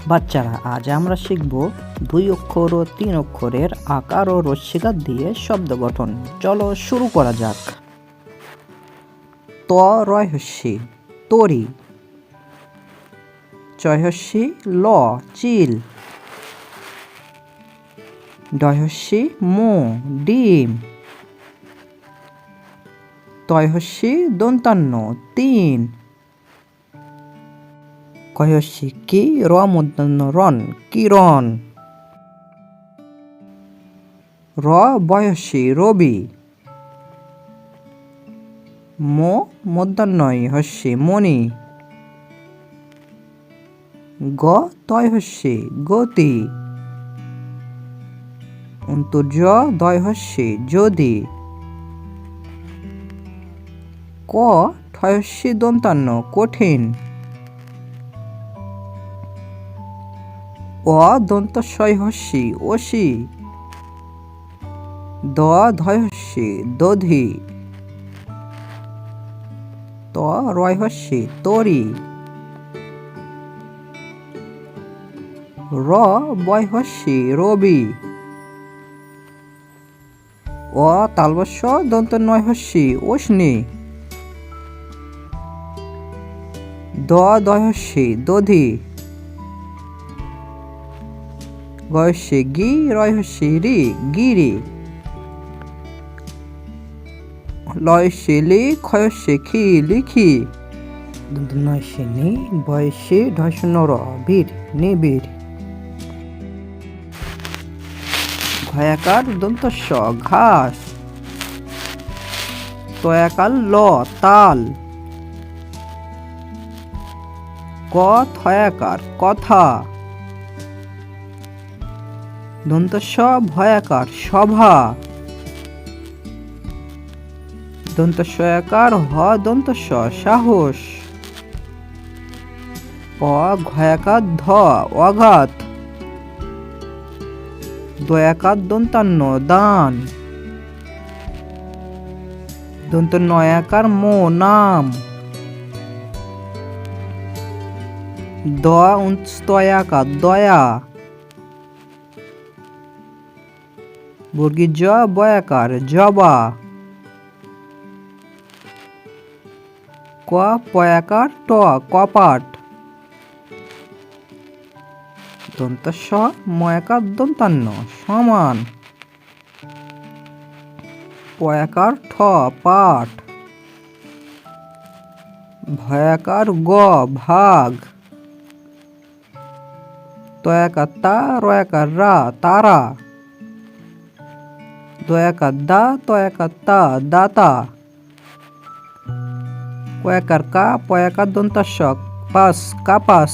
বাচ্চারা, আজ আমরা শিখব 2 অক্ষর ও 3 অক্ষরের আকার ও রস্যিকার দিয়ে শব্দ গঠন। চলো শুরু করা যাক। ত রয় হস্যি তরি, চয় হস্যি ল চিল, ডয় হস্যি মো ডিম, তয় হস্যি দন্তান্ন তিন, কয় হস্যি কি র মূর্ধন্য রন কিরণ, র বয়সী রবি, মো মধ্যাহ্নয় হস্যি মণি, গ তয় হস্যি গতি, জ দয় হস্যি যদি, ক ঠয় হস্যি দন্তান্ন কঠিন, অ দন্ত শয় হস্যি অসি, দ ধয় হস্যি দধি, ত রয় হস্যি তরি, র বয় হস্যি রবি, অ তালবস্য দন্ত নয় হস্যি অশ্নি, দ দয় হস্যি দধি, গয়স্যি গি রয় হস্যি রি গিরি, লয়স্যি লি ক্ষয়স্যি খি লিখি, দন্ত নয়স্যি নি বয়স্যি ঢয়শূন্য র বীর নিবিড়, ঘয়াকার দন্তস্য ঘাস, তয়াকার ল তাল, ক থয়াকার কথা, দন্তস্য ভয়াকার সভা, দন্তস্বয়াকার হ দন্তস্য সাহস, অ ঘয়াকার ধ অঘাত, দয়াকার দন্তান্ন দান, দন্ত নয়াকার মো নাম, দ স্তয়াকার দয়া, বর্গীর জ বয়াকার জবা, ক পয়াকার ট কপাট, দন্তস্ব ময়াকার দন্তান্ন সমান, পয়াকার ঠ পাঠ, ভয়াকার গ ভাগ, তয়াকার তা রয়াকার রা তারা, দয়াকার দা তয়াকার তা দাতা, কয়াকার কা পয়াকার দন্তাস্য পাস কাপাস,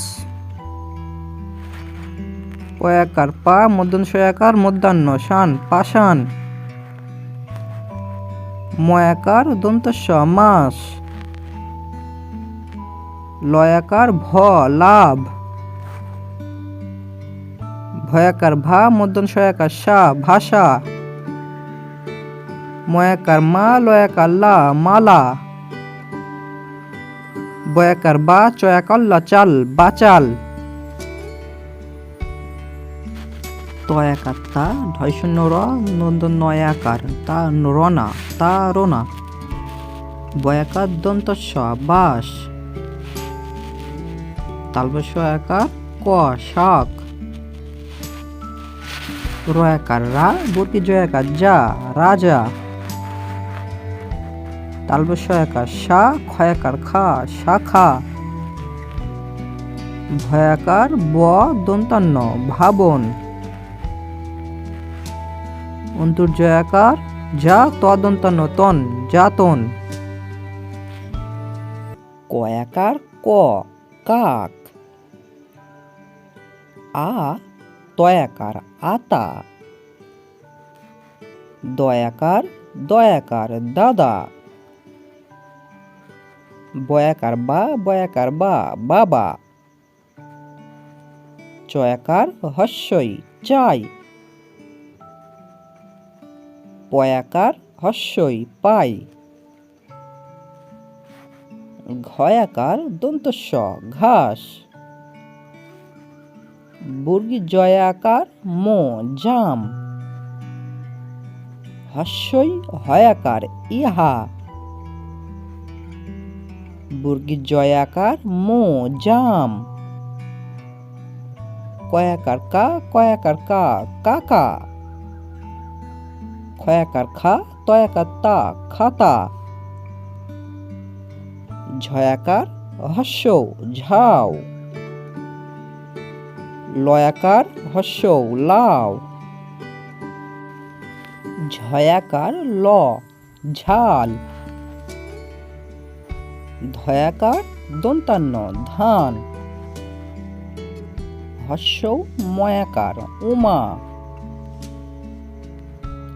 পয়াকার পা মধ্যাহ্নস্বয়াকার মধ্যাহ্ন শান পাষাণ, ময়াকার দন্তস্য মাস, লয়াকার ভ লাভ, ভয়াকার ভা মধ্যাহ্নস্বয়াকার সা ভাষা, ময়াকার মা লয়াকার লা মালা, বয়াকার বা চয়াকার লা চাল বাচাল, তয়াকার তা ঢয়শূন্য র নয়াকার তা রনা তা রোনা, বয়াকার দন্তস্য বাস, তালবস্যয়াকার ক শাক, রয়াকার রা বর্গী জয়াকার যা রাজা, তালবস্যয়াকার সা ক্ষয়াকার খা শাখা, ভয়াকার ব দন্তান্ন ভাবন, অন্তর্জয়াকার যা তদন্তান্ন তন যাতন, কয়াকার ক কাক, আ তয়াকার আতা, দয়াকার দয়াকার দাদা, বয়াকার বা বয়াকার বা বাবা, চয়াকার হস্যই চাই, পয়াকার হস্যই পাই, ঘয়াকার দন্তস্য ঘাস, বর্গী জয় আকার মো জাম। হস্যই হয় আকার ইহা। বর্গী জয় আকার মো জাম। কয়াকার কা কয়াকার কা কাকা। খয়াকার খা তয়াকার তা খাতা। ঝয়াকার হস্য ঝাও। লয়াকার হস্য লাও। ঝয়াকার ল ঝাল। ধয়াকার দন্তান্ন ধান। হস্য ময়াকার উমা।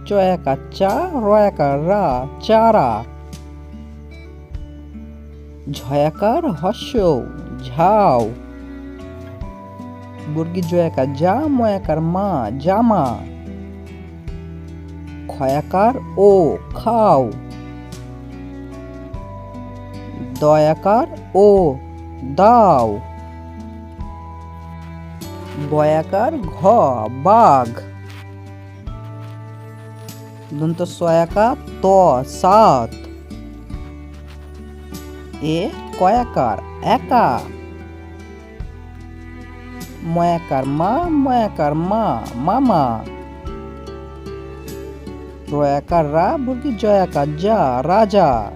চয়াকার চা রয়াকার রা চারা। ঝয়াকার হস্য ঝাও। বর্গী জয়াকার যা ময়াকার মা জামা। ক্ষয়াকার ও খাও। দয়াকার ও দাও। বয়াকার ঘ বাঘ। দন্ত সয়াকার ত সাত। এ কয়াকার একা। ময়াকার মা ময়াকার মা মামা। রয়াকার রা বর্গী জয়াকার যা রাজা।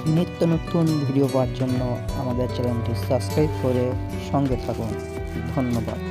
নিত্য নতুন ভিডিও পাওয়ার জন্য আমাদের চ্যানেলটি সাবস্ক্রাইব করে সঙ্গে থাকুন। ধন্যবাদ।